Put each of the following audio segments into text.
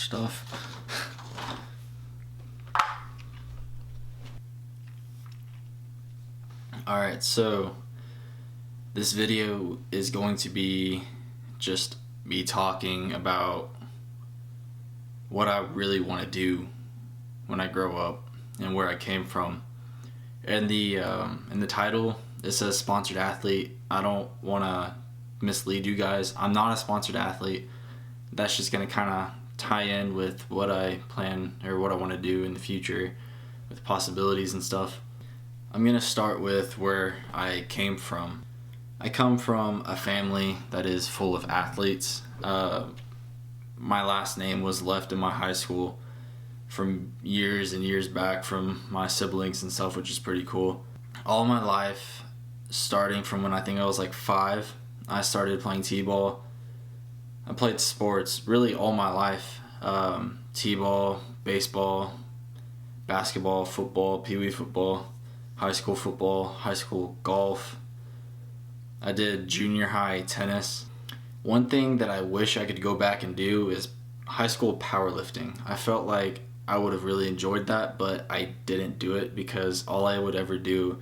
stuff. Alright, so this video is going to be just me talking about what I really want to do when I grow up and where I came from. And in the title it says sponsored athlete. I don't want to mislead you guys. I'm not a sponsored athlete. That's just going to kind of tie in with what I plan or what I want to do in the future with possibilities and stuff. I'm going to start with where I came from. I come from a family that is full of athletes. My last name was left in my high school from years and years back from my siblings and stuff, which is pretty cool. All my life, starting from when I think I was like 5, I started playing t-ball. I played sports really all my life. T-ball, baseball, basketball, football, pee-wee football, high school golf. I did junior high tennis. One thing that I wish I could go back and do is high school powerlifting. I felt like I would have really enjoyed that, but I didn't do it because all I would ever do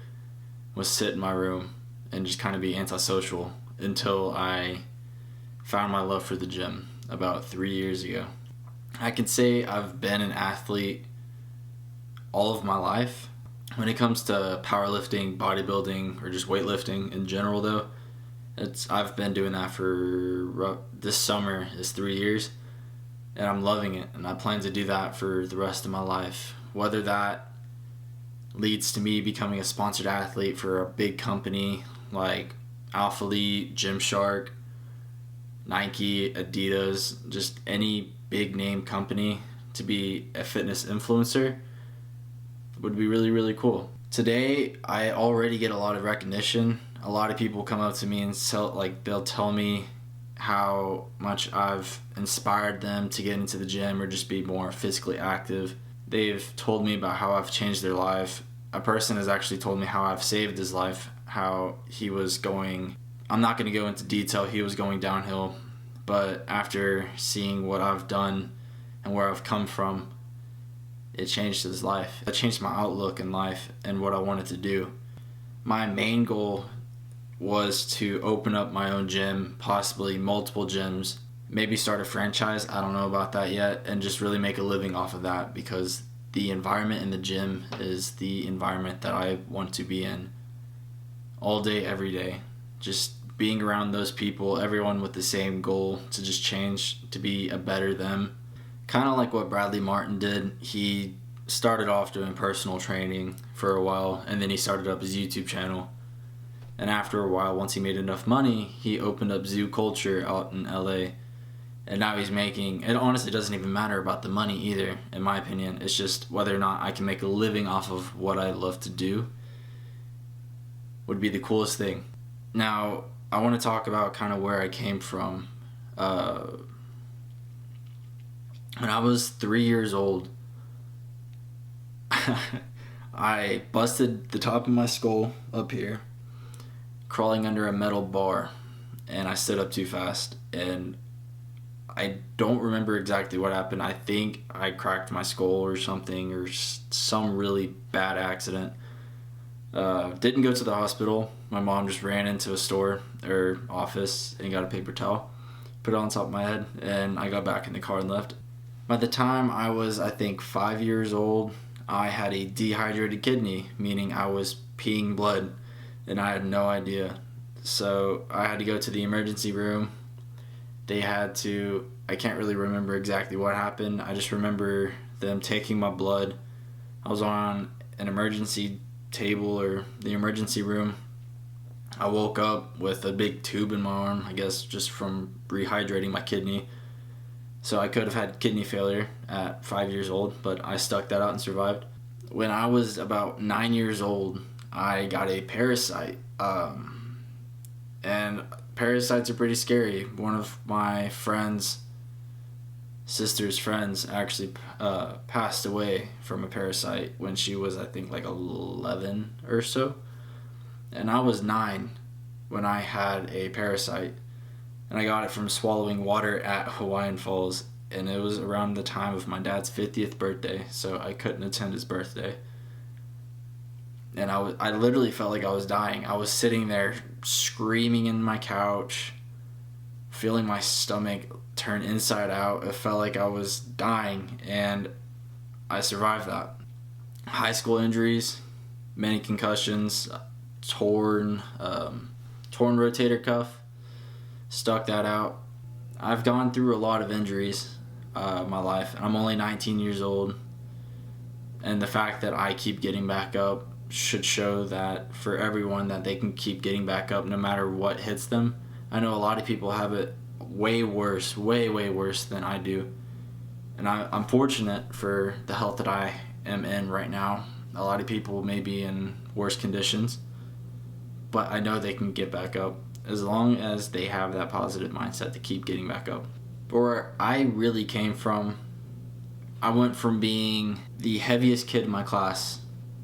was sit in my room and just kind of be antisocial until I found my love for the gym about 3 years ago. I can say I've been an athlete all of my life. When it comes to powerlifting, bodybuilding, or just weightlifting in general though, I've been doing that for this summer is 3 years, and I'm loving it, and I plan to do that for the rest of my life. Whether that leads to me becoming a sponsored athlete for a big company like Alphalete, Gymshark, Nike, Adidas, just any big name company to be a fitness influencer would be really, really cool. Today, I already get a lot of recognition. A lot of people come up to me and they'll tell me how much I've inspired them to get into the gym or just be more physically active. They've told me about how I've changed their life. A person has actually told me how I've saved his life, how he was going, I'm not going to go into detail, he was going downhill, but after seeing what I've done and where I've come from, it changed his life. It changed my outlook in life and what I wanted to do. My main goal was to open up my own gym, possibly multiple gyms, maybe start a franchise, I don't know about that yet, and just really make a living off of that, because the environment in the gym is the environment that I want to be in all day, every day. Just being around those people, everyone with the same goal to just change, to be a better them. Kind of like what Bradley Martin did. He started off doing personal training for a while, and then he started up his YouTube channel. And after a while, once he made enough money, he opened up Zoo Culture out in LA. And now he's making, it honestly doesn't even matter about the money either, in my opinion. It's just whether or not I can make a living off of what I love to do would be the coolest thing. Now, I want to talk about kind of where I came from. When I was 3 years old, I busted the top of my skull up here, crawling under a metal bar, and I stood up too fast, and I don't remember exactly what happened. I think I cracked my skull or something, or some really bad accident. Didn't go to the hospital. My mom just ran into a store or office and got a paper towel, put it on top of my head, and I got back in the car and left. By the time I was, I think, 5 years old, I had a dehydrated kidney, meaning I was peeing blood, and I had no idea. So I had to go to the emergency room. They had to, I can't really remember exactly what happened. I just remember them taking my blood. I was on an emergency table or the emergency room. I woke up with a big tube in my arm, I guess just from rehydrating my kidney. So I could have had kidney failure at 5 years old, but I stuck that out and survived. When I was about 9 years old, I got a parasite. And parasites are pretty scary. One of my sister's friends actually passed away from a parasite when she was, I think, like 11 or so. And I was 9 when I had a parasite. And I got it from swallowing water at Hawaiian Falls. and it was around the time of my dad's 50th birthday, so I couldn't attend his birthday. And I literally felt like I was dying. I was sitting there screaming in my couch, feeling my stomach turn inside out. It felt like I was dying, and I survived that. High school injuries, many concussions, torn rotator cuff, stuck that out. I've gone through a lot of injuries my life. I'm only 19 years old, and the fact that I keep getting back up should show that for everyone that they can keep getting back up no matter what hits them. I know a lot of people have it way worse, way worse than I do, and I'm fortunate for the health that I am in right now. A lot of people may be in worse conditions, but I know they can get back up as long as they have that positive mindset to keep getting back up. But where I really came from, I went from being the heaviest kid in my class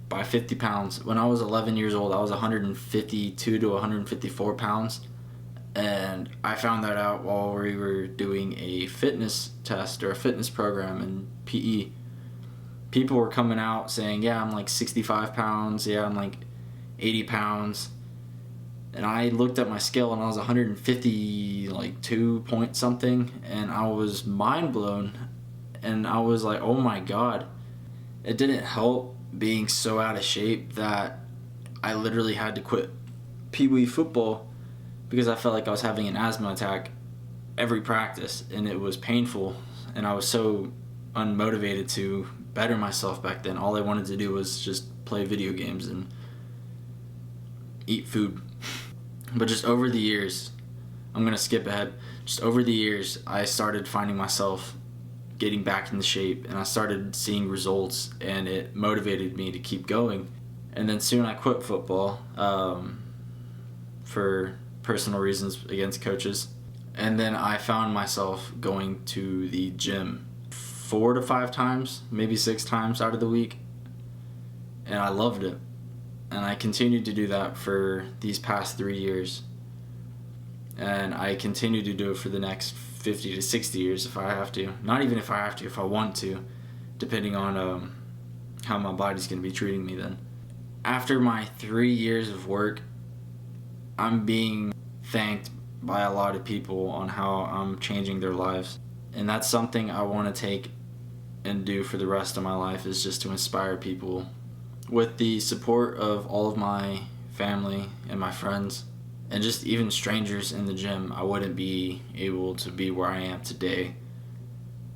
by 50 pounds. When I was 11 years old, I was 152 to 154 pounds. And I found that out while we were doing a fitness test or a fitness program in PE. People were coming out saying, yeah, I'm like 65 pounds. Yeah, I'm like 80 pounds. And I looked at my scale and I was 152 point something. And I was mind blown. And I was like, oh my God. It didn't help being so out of shape that I literally had to quit Pee Wee football because I felt like I was having an asthma attack every practice, and it was painful, and I was so unmotivated to better myself back then. All I wanted to do was just play video games and eat food. But just over the years, I'm going to skip ahead, just over the years, I started finding myself getting back into shape, and I started seeing results, and it motivated me to keep going. And then soon I quit football for personal reasons against coaches. And then I found myself going to the gym 4 to 5 times, maybe 6 times out of the week. And I loved it. And I continued to do that for these past 3 years. And I continue to do it for the next 50 to 60 years if I have to. Not even if I have to, if I want to, depending on how my body's going to be treating me then. After my 3 years of work, I'm being thanked by a lot of people on how I'm changing their lives. And that's something I want to take and do for the rest of my life, is just to inspire people. With the support of all of my family and my friends, and just even strangers in the gym, I wouldn't be able to be where I am today.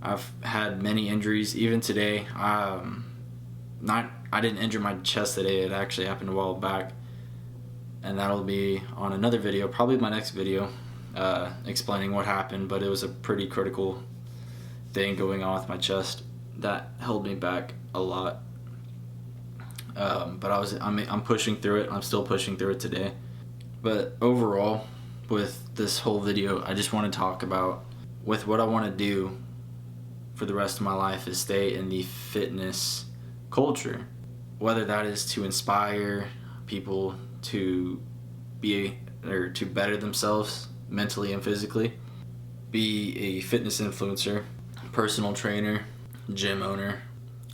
I've had many injuries, even today. I didn't injure my chest today, it actually happened a while back. And that'll be on another video, probably my next video, explaining what happened, but it was a pretty critical thing going on with my chest that held me back a lot. But I'm pushing through it. I'm still pushing through it today. But overall, with this whole video, I just want to talk about, with what I want to do for the rest of my life, is stay in the fitness culture. Whether that is to inspire people to be or to better themselves mentally and physically, be a fitness influencer, personal trainer, gym owner,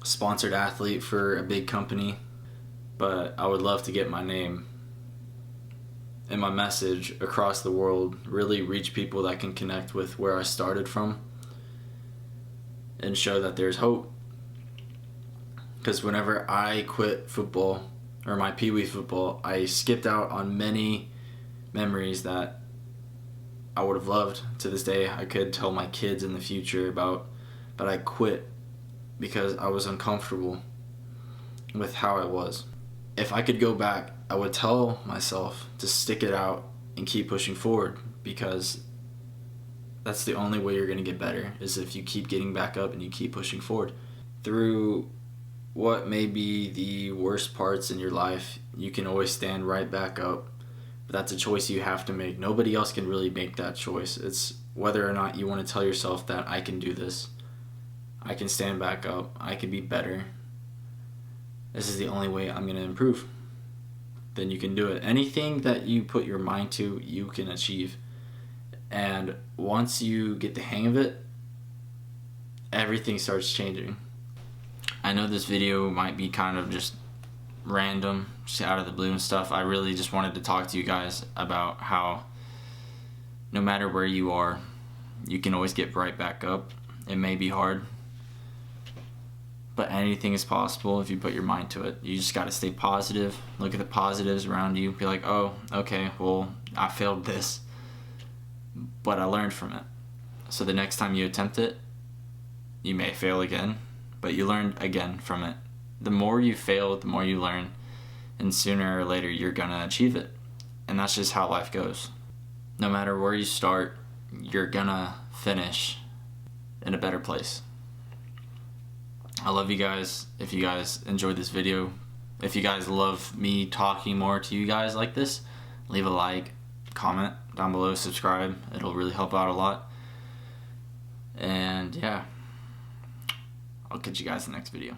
sponsored athlete for a big company. But I would love to get my name and my message across the world, really reach people that can connect with where I started from and show that there's hope. Because whenever I quit football, or my Pee Wee football, I skipped out on many memories that I would have loved to this day. I could tell my kids in the future about, but I quit because I was uncomfortable with how I was. If I could go back, I would tell myself to stick it out and keep pushing forward, because that's the only way you're going to get better, is if you keep getting back up and you keep pushing forward. Through what may be the worst parts in your life, you can always stand right back up. But that's a choice you have to make. Nobody else can really make that choice. It's whether or not you want to tell yourself that I can do this. I can stand back up. I can be better. This is the only way I'm going to improve. Then you can do it. Anything that you put your mind to, you can achieve. And once you get the hang of it, everything starts changing. I know this video might be kind of just random, just out of the blue and stuff. I really just wanted to talk to you guys about how no matter where you are, you can always get right back up. It may be hard, but anything is possible if you put your mind to it. You just got to stay positive, look at the positives around you, be like, oh, okay, well, I failed this, but I learned from it. So the next time you attempt it, you may fail again, but you learned again from it. The more you fail, the more you learn, and sooner or later you're gonna achieve it. And that's just how life goes. No matter where you start, you're gonna finish in a better place. I love you guys. If you guys enjoyed this video, if you guys love me talking more to you guys like this, leave a like, comment down below, subscribe. It'll really help out a lot. And yeah, I'll catch you guys in the next video.